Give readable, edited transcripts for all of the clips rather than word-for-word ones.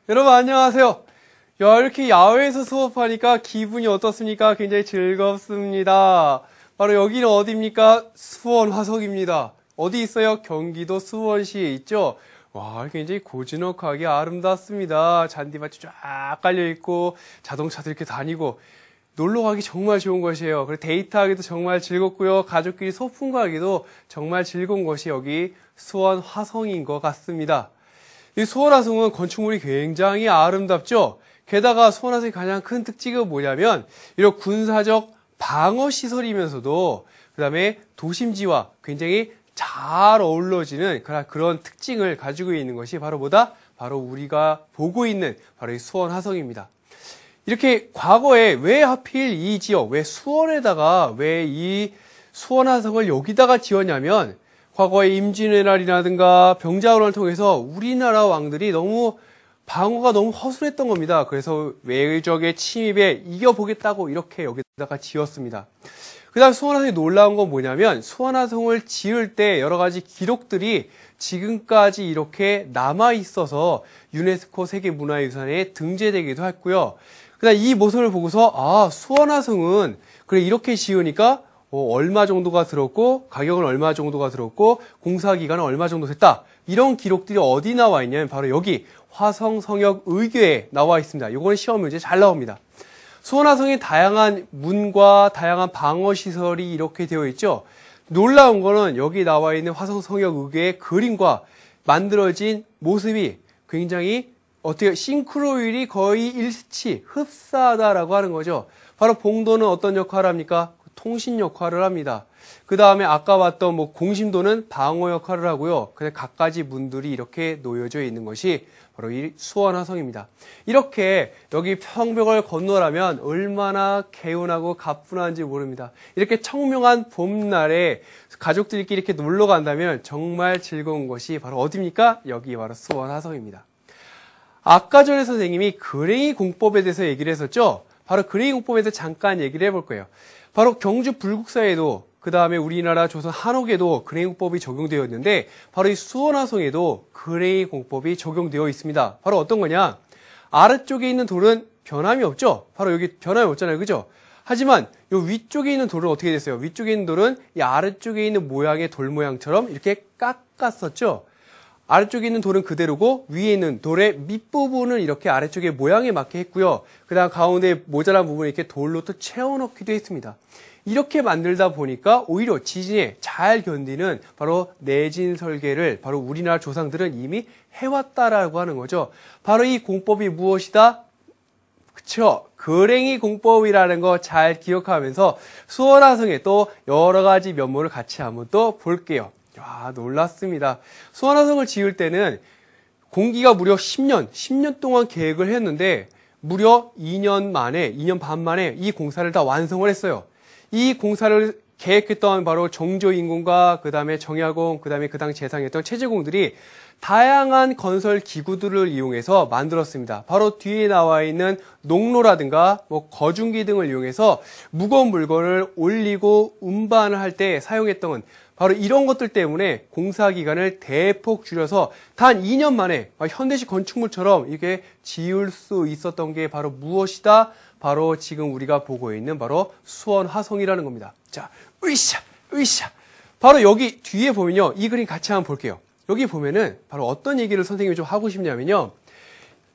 여러분 안녕하세요. 야, 이렇게 야외에서 수업하니까 기분이 어떻습니까? 굉장히 즐겁습니다. 바로 여기는 어디입니까? 수원 화성입니다. 어디 있어요? 경기도 수원시에 있죠? 와, 굉장히 고즈넉하게 아름답습니다. 잔디밭이 쫙 깔려있고, 자동차도 이렇게 다니고, 놀러 가기 정말 좋은 곳이에요. 그리고 데이트하기도 정말 즐겁고요. 가족끼리 소풍 가기도 정말 즐거운 곳이 여기 수원 화성인 것 같습니다. 이 수원 화성은 건축물이 굉장히 아름답죠? 게다가 수원 화성의 가장 큰 특징은 뭐냐면, 이런 군사적 방어 시설이면서도, 그 다음에 도심지와 굉장히 잘 어우러지는 그런 특징을 가지고 있는 것이 바로 뭐다? 바로 우리가 보고 있는 바로 이 수원 화성입니다. 이렇게 과거에 왜 하필 이 지역, 왜 수원에다가 왜 이 수원 화성을 여기다가 지었냐면, 과거에 임진왜란이라든가 병자호란을 통해서 우리나라 왕들이 방어가 너무 허술했던 겁니다. 그래서 외적의 침입에 이겨보겠다고 이렇게 여기다가 지었습니다. 그 다음 수원 화성이 놀라운 건 뭐냐면, 수원 화성을 지을 때 여러 가지 기록들이 지금까지 이렇게 남아있어서 유네스코 세계문화유산에 등재되기도 했고요. 그 다음 이 모습을 보고서, 수원 화성은 그래 이렇게 지으니까 얼마 정도가 들었고, 가격은 얼마 정도가 들었고, 공사기간은 얼마 정도 됐다. 이런 기록들이 어디 나와 있냐면 바로 여기 화성성역의궤에 나와 있습니다. 이거는 시험 문제 잘 나옵니다. 수원 화성에 다양한 문과 다양한 방어시설이 이렇게 되어 있죠. 놀라운 거는 여기 나와 있는 화성성역의궤의 그림과 만들어진 모습이 굉장히 싱크로율이 거의 일치, 흡사하다라고 하는 거죠. 바로 봉도는 어떤 역할을 합니까? 통신 역할을 합니다. 그 다음에 아까 봤던 공심도는 방어 역할을 하고요. 그냥 각가지 문들이 이렇게 놓여져 있는 것이 바로 이 수원 화성입니다. 이렇게 여기 성벽을 건너라면 얼마나 개운하고 가뿐한지 모릅니다. 이렇게 청명한 봄날에 가족들끼리 이렇게 놀러 간다면 정말 즐거운 곳이 바로 어디입니까? 여기 바로 수원 화성입니다. 아까 전에 선생님이 그랭이 공법에 대해서 얘기를 했었죠? 바로 그랭이 공법에 대해서 잠깐 얘기를 해볼 거예요. 바로 경주 불국사에도, 그 다음에 우리나라 조선 한옥에도 그랭이 공법이 적용되어 있는데, 바로 이 수원 화성에도 그랭이 공법이 적용되어 있습니다. 바로 어떤 거냐? 아래쪽에 있는 돌은 변함이 없죠? 바로 여기 변함이 없잖아요. 그죠? 하지만 이 위쪽에 있는 돌은 어떻게 됐어요? 위쪽에 있는 돌은 이 아래쪽에 있는 모양의 돌 모양처럼 이렇게 깎았었죠? 아래쪽에 있는 돌은 그대로고 위에 있는 돌의 밑부분은 이렇게 아래쪽에 모양에 맞게 했고요. 그 다음 가운데 모자란 부분을 이렇게 돌로 또 채워넣기도 했습니다. 이렇게 만들다 보니까 오히려 지진에 잘 견디는 바로 내진 설계를 바로 우리나라 조상들은 이미 해왔다라고 하는 거죠. 바로 이 공법이 무엇이다? 그쵸? 그랭이 공법이라는 거 잘 기억하면서 수원 화성에 또 여러 가지 면모를 같이 한번 또 볼게요. 와, 놀랐습니다. 수원 화성을 지을 때는 공기가 무려 10년 동안 계획을 했는데 무려 2년 반 만에 이 공사를 다 완성을 했어요. 이 공사를 계획했던 바로 정조인공과 그 다음에 정약공, 그 다음에 그 당 재상했던 최재공들이 다양한 건설 기구들을 이용해서 만들었습니다. 바로 뒤에 나와 있는 농로라든가 거중기 등을 이용해서 무거운 물건을 올리고 운반을 할 때 사용했던 바로 이런 것들 때문에 공사 기간을 대폭 줄여서 단 2년 만에 현대식 건축물처럼 이렇게 지을 수 있었던 게 바로 무엇이다? 바로 지금 우리가 보고 있는 바로 수원 화성이라는 겁니다. 자, 으쌰. 바로 여기 뒤에 보면요. 이 그림 같이 한번 볼게요. 여기 보면은 바로 어떤 얘기를 선생님이 좀 하고 싶냐면요.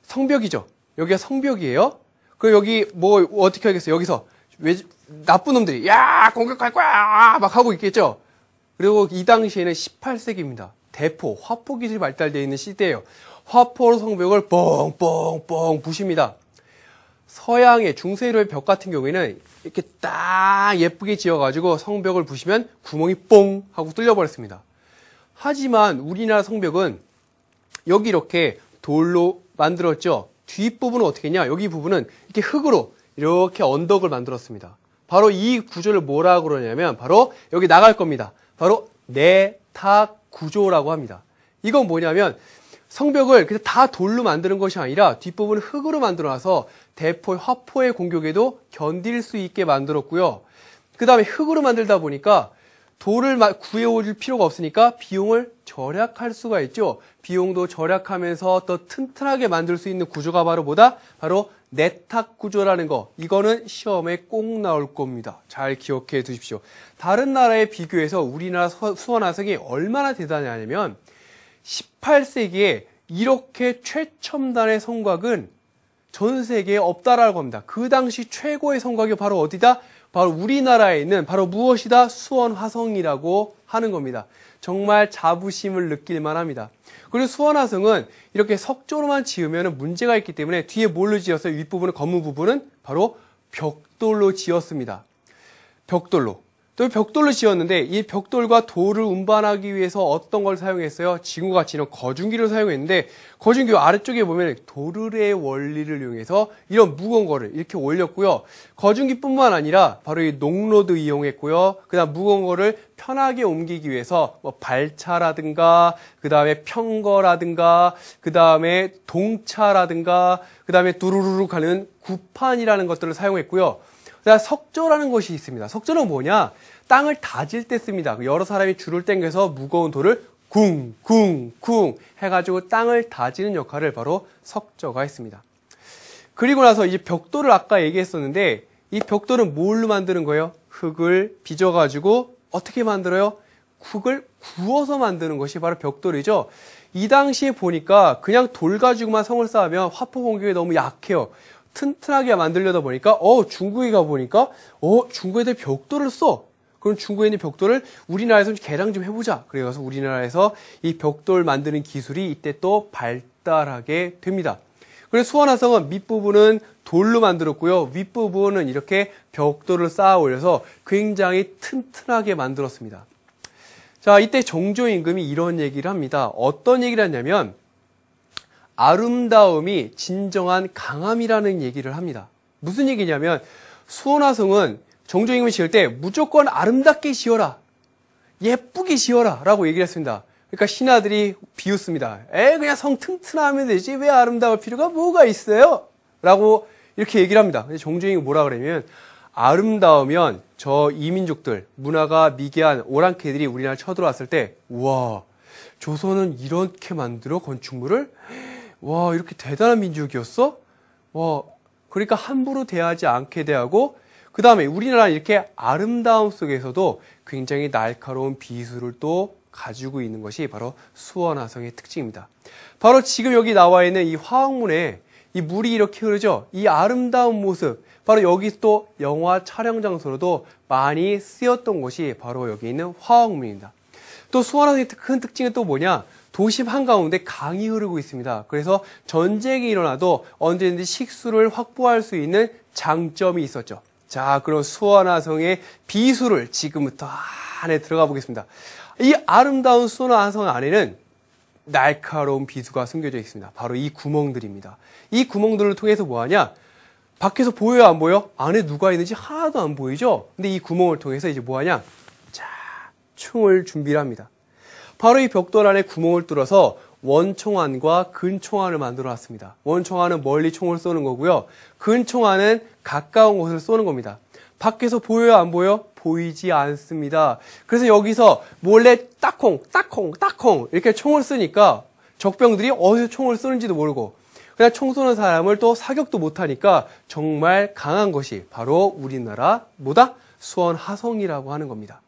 성벽이죠. 여기가 성벽이에요. 그럼 여기 어떻게 하겠어요? 여기서 나쁜 놈들이 공격할 거야 막 하고 있겠죠. 그리고 이 당시에는 18세기입니다. 대포, 화포 기술이 발달되어 있는 시대예요. 화포로 성벽을 뻥뻥뻥 부십니다. 서양의 중세유럽의 벽 같은 경우에는 이렇게 딱 예쁘게 지어가지고 성벽을 부시면 구멍이 뽕 하고 뚫려버렸습니다. 하지만 우리나라 성벽은 여기 이렇게 돌로 만들었죠. 뒷부분은 어떻게 했냐? 여기 부분은 이렇게 흙으로 이렇게 언덕을 만들었습니다. 바로 이 구조를 뭐라고 그러냐면 바로 여기 나갈 겁니다. 바로 내탁 구조라고 합니다. 이건 뭐냐면 성벽을 그냥 다 돌로 만드는 것이 아니라 뒷부분을 흙으로 만들어놔서 대포, 화포의 공격에도 견딜 수 있게 만들었고요. 그 다음에 흙으로 만들다 보니까 돌을 구해올 필요가 없으니까 비용을 절약할 수가 있죠. 비용도 절약하면서 더 튼튼하게 만들 수 있는 구조가 바로 뭐다? 바로 내탁 구조라는 거. 이거는 시험에 꼭 나올 겁니다. 잘 기억해 두십시오. 다른 나라에 비교해서 우리나라 수원화성이 얼마나 대단하냐면 18세기에 이렇게 최첨단의 성곽은 전 세계에 없다라고 합니다. 그 당시 최고의 성곽이 바로 어디다? 바로 우리나라에 있는 바로 무엇이다? 수원화성이라고 하는 겁니다. 정말 자부심을 느낄 만합니다. 그리고 수원화성은 이렇게 석조로만 지으면 문제가 있기 때문에 뒤에 뭘로 지었어요? 윗부분은 검은 부분은 바로 벽돌로 지었습니다. 벽돌로. 또 벽돌로 지었는데 이 벽돌과 돌을 운반하기 위해서 어떤 걸 사용했어요? 지구같이 이런 거중기를 사용했는데 거중기 아래쪽에 보면 도르래의 원리를 이용해서 이런 무거운 거를 이렇게 올렸고요. 거중기뿐만 아니라 바로 이 농로도 이용했고요. 그다음 무거운 거를 편하게 옮기기 위해서 뭐 발차라든가 그다음에 평거라든가 그다음에 동차라든가 그다음에 두루루루 가는 구판이라는 것들을 사용했고요. 석조라는 것이 있습니다. 석조는 뭐냐? 땅을 다질 때 씁니다. 여러 사람이 줄을 당겨서 무거운 돌을 쿵쿵쿵 해가지고 땅을 다지는 역할을 바로 석조가 했습니다. 그리고 나서 이제 벽돌을 아까 얘기했었는데 이 벽돌은 뭘로 만드는 거예요? 흙을 빚어가지고 어떻게 만들어요? 흙을 구워서 만드는 것이 바로 벽돌이죠. 이 당시에 보니까 그냥 돌 가지고만 성을 쌓으면 화포 공격이 너무 약해요. 튼튼하게 만들려다 보니까 중국에 가보니까 중국에 대해 벽돌을 써. 그럼 중국에 있는 벽돌을 우리나라에서 개량 좀 해보자. 그래서 우리나라에서 이 벽돌 만드는 기술이 이때 또 발달하게 됩니다. 그래서 수원화성은 밑부분은 돌로 만들었고요. 윗부분은 이렇게 벽돌을 쌓아 올려서 굉장히 튼튼하게 만들었습니다. 자, 이때 정조 임금이 이런 얘기를 합니다. 어떤 얘기를 하냐면 아름다움이 진정한 강함이라는 얘기를 합니다. 무슨 얘기냐면 수원화성은 정조 임금이 지을 때 무조건 아름답게 지어라. 예쁘게 지어라. 라고 얘기를 했습니다. 그러니까 신하들이 비웃습니다. 그냥 성 튼튼하면 되지. 왜 아름다울 필요가 뭐가 있어요? 라고 이렇게 얘기를 합니다. 정조 임금이 뭐라 그러냐면 아름다우면 저 이민족들, 문화가 미개한 오랑캐들이 우리나라에 쳐들어왔을 때 우와, 조선은 이렇게 만들어 건축물을? 와, 이렇게 대단한 민족이었어? 와, 그러니까 함부로 대하지 않게 대하고 그 다음에 우리나라는 이렇게 아름다움 속에서도 굉장히 날카로운 비술을 또 가지고 있는 것이 바로 수원화성의 특징입니다. 바로 지금 여기 나와 있는 이 화학문에 이 물이 이렇게 흐르죠? 이 아름다운 모습, 바로 여기 또 영화 촬영 장소로도 많이 쓰였던 곳이 바로 여기 있는 화학문입니다. 또 수원화성의 큰 특징은 또 뭐냐? 도심 한가운데 강이 흐르고 있습니다. 그래서 전쟁이 일어나도 언제든지 식수를 확보할 수 있는 장점이 있었죠. 자, 그럼 수원화성의 비수를 지금부터 안에 들어가 보겠습니다. 이 아름다운 수원화성 안에는 날카로운 비수가 숨겨져 있습니다. 바로 이 구멍들입니다. 이 구멍들을 통해서 뭐하냐? 밖에서 보여요, 안 보여? 안에 누가 있는지 하나도 안 보이죠? 근데 이 구멍을 통해서 이제 뭐하냐? 자, 총을 준비를 합니다. 바로 이 벽돌 안에 구멍을 뚫어서 원총알과 근총알을 만들어 놨습니다. 원총알은 멀리 총을 쏘는 거고요. 근총알은 가까운 곳을 쏘는 겁니다. 밖에서 보여요, 안 보여? 보이지 않습니다. 그래서 여기서 몰래 딱콩, 딱콩, 딱콩 이렇게 총을 쏘니까 적병들이 어디서 총을 쏘는지도 모르고 그냥 총 쏘는 사람을 또 사격도 못하니까 정말 강한 것이 바로 우리나라 뭐다? 수원화성이라고 하는 겁니다.